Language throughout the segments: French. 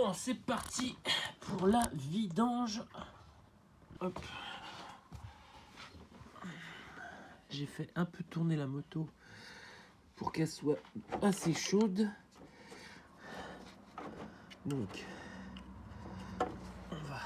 Bon, c'est parti pour la vidange. Hop. J'ai fait un peu tourner la moto pour qu'elle soit assez chaude. Donc, on va...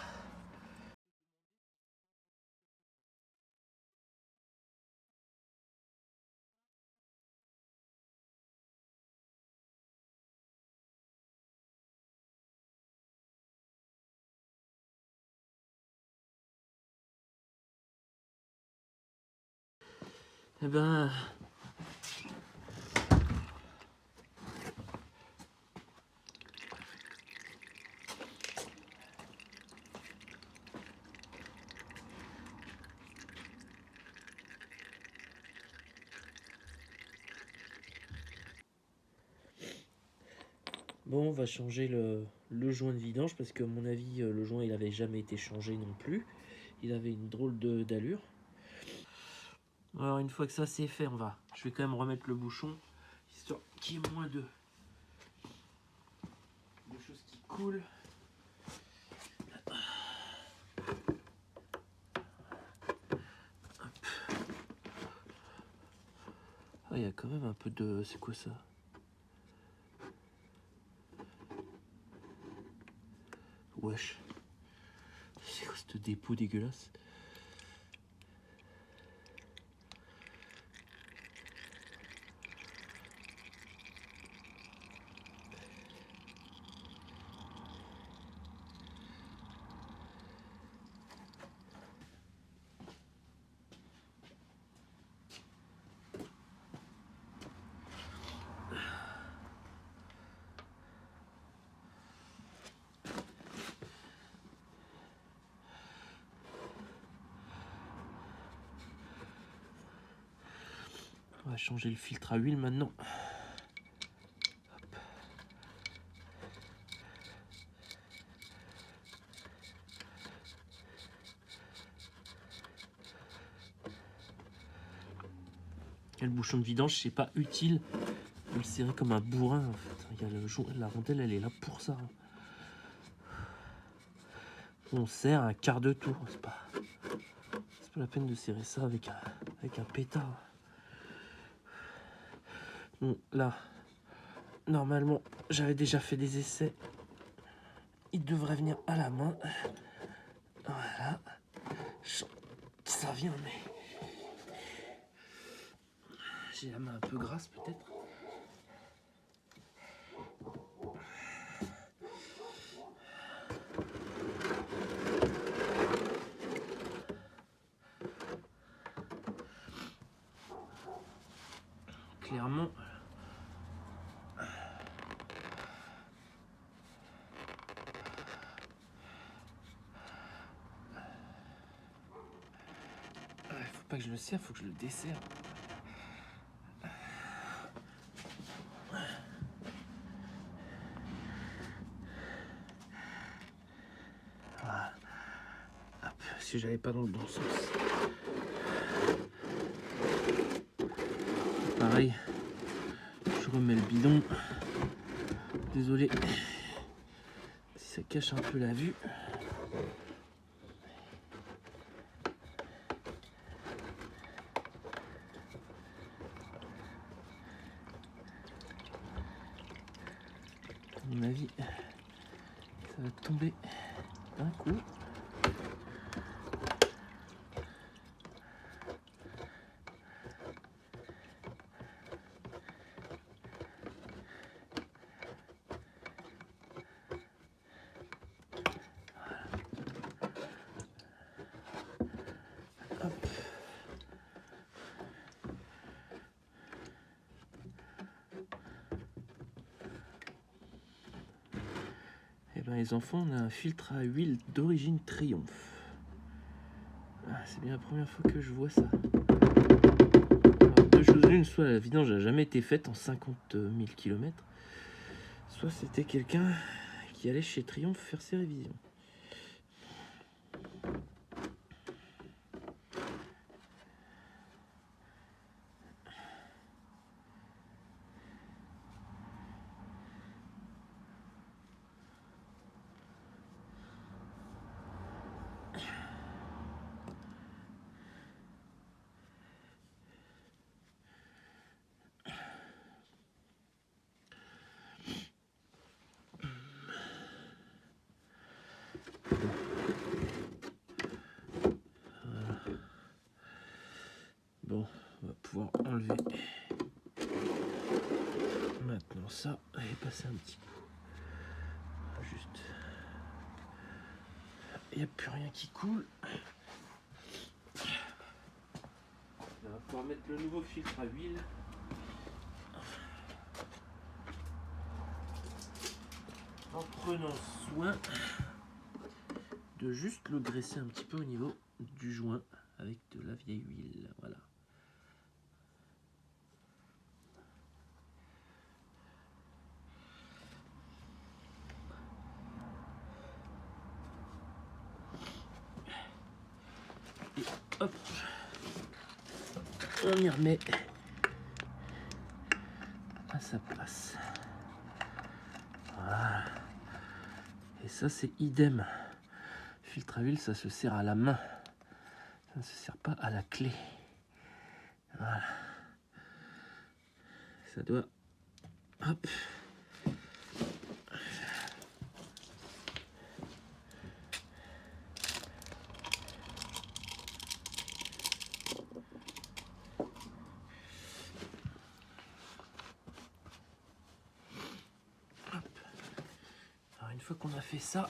Eh ben... Bon, on va changer le joint de vidange parce que à mon avis, le joint il avait jamais été changé non plus. Il avait une drôle d'allure. Alors une fois que ça c'est fait, je vais quand même remettre le bouchon histoire qu'il y ait moins de choses qui coulent. Ah, il y a quand même un peu de... C'est quoi ça? Wesh. C'est quoi ce dépôt dégueulasse? On va changer le filtre à huile maintenant. Hop. Et le bouchon de vidange, c'est pas utile de le serrer comme un bourrin en fait. Il y a la rondelle, elle est là pour ça. On serre un quart de tour, c'est pas la peine de serrer ça avec un pétard. Bon, là, normalement, j'avais déjà fait des essais. Il devrait venir à la main. Voilà. Ça vient, mais... J'ai la main un peu grasse, peut-être. Clairement... Faut pas que je le serre, faut que je le desserre. Voilà. Hop, si j'allais pas dans le bon sens. Pareil, je remets le bidon. Désolé si ça cache un peu la vue. À mon avis, ça va tomber d'un coup. Hop. Et ben les enfants, on a un filtre à huile d'origine Triomphe. Ah, c'est bien la première fois que je vois ça. Alors, deux choses l'une, soit la vidange n'a jamais été faite en 50 000 km, soit c'était quelqu'un qui allait chez Triomphe faire ses révisions. passer un petit coup. Juste. Il n'y a plus rien qui coule. On va pouvoir mettre le nouveau filtre à huile. En prenant soin de juste le graisser un petit peu au niveau du joint avec de la vieille huile. Voilà. Et hop, on y remet à sa place. Voilà. Et ça c'est idem. Filtre à huile, ça se sert à la main. Ça ne se sert pas à la clé. Voilà. Ça doit... Hop. Alors une fois qu'on a fait ça,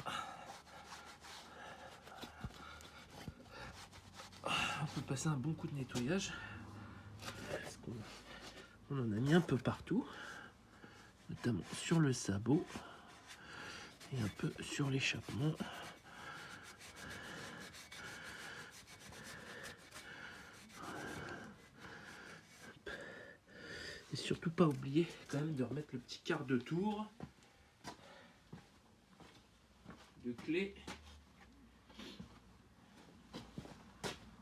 on peut passer un bon coup de nettoyage. Parce qu'on en a mis un peu partout, notamment sur le sabot et un peu sur l'échappement. Et surtout pas oublier quand même de remettre le petit quart de tour de clé.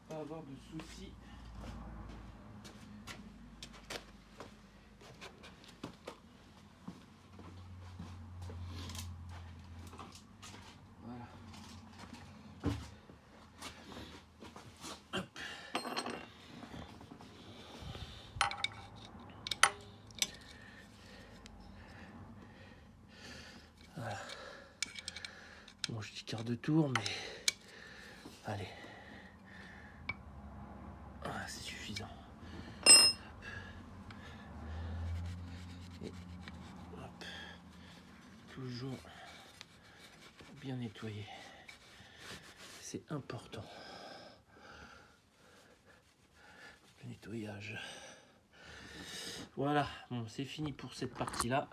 Pas avoir de soucis. Voilà. Hop. Voilà. Bon, je dis quart de tour, mais allez. Voilà, c'est suffisant. Et hop. Toujours bien nettoyer. C'est important. Le nettoyage. Voilà, bon, c'est fini pour cette partie-là.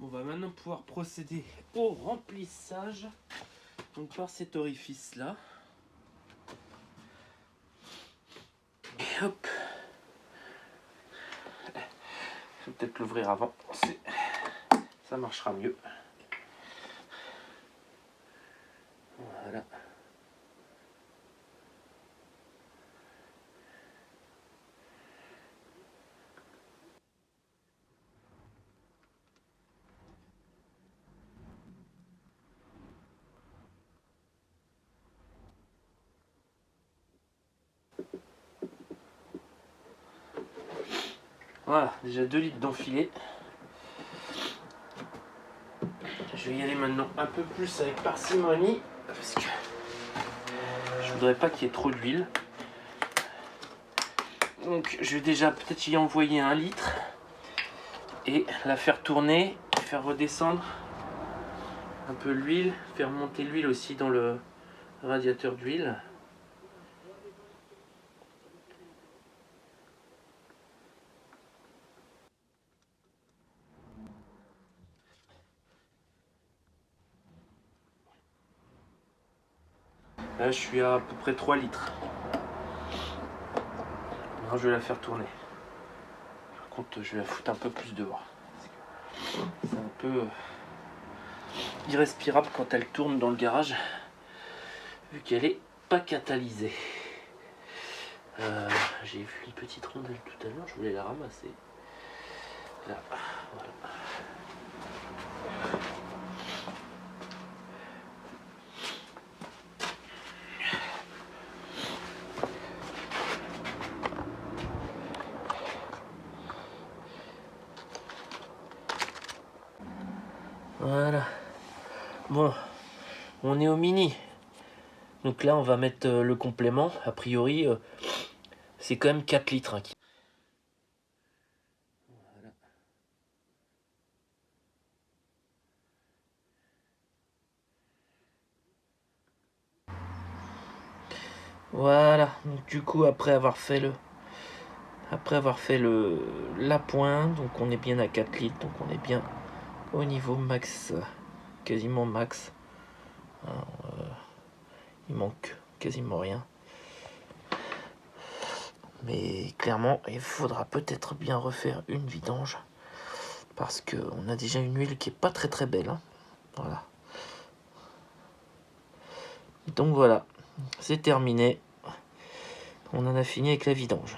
On va maintenant pouvoir procéder au remplissage. Donc par cet orifice-là. Et hop. Je vais peut-être l'ouvrir avant. Ça marchera mieux. Voilà. Voilà, déjà 2 litres d'enfilé. Je vais y aller maintenant un peu plus avec parcimonie parce que je voudrais pas qu'il y ait trop d'huile. Donc je vais déjà peut-être y envoyer 1 litre et la faire tourner, faire redescendre un peu l'huile, faire monter l'huile aussi dans le radiateur d'huile. Là je suis à peu près 3 litres. Maintenant je vais la faire tourner. Par contre je vais la foutre un peu plus dehors. C'est un peu irrespirable quand elle tourne dans le garage, vu qu'elle est pas catalysée. J'ai vu une petite rondelle tout à l'heure, je voulais la ramasser. Là, voilà. Voilà. Bon, on est au mini. Donc là, on va mettre le complément. A priori, c'est quand même 4 litres. Hein. Voilà. Voilà, donc du coup après avoir fait l'appoint, donc on est bien à 4 litres, donc on est bien au niveau max, quasiment max. Alors, il manque quasiment rien. Mais clairement, il faudra peut-être bien refaire une vidange. Parce qu'on a déjà une huile qui est pas très belle. Hein. Voilà. Donc voilà, c'est terminé. On en a fini avec la vidange.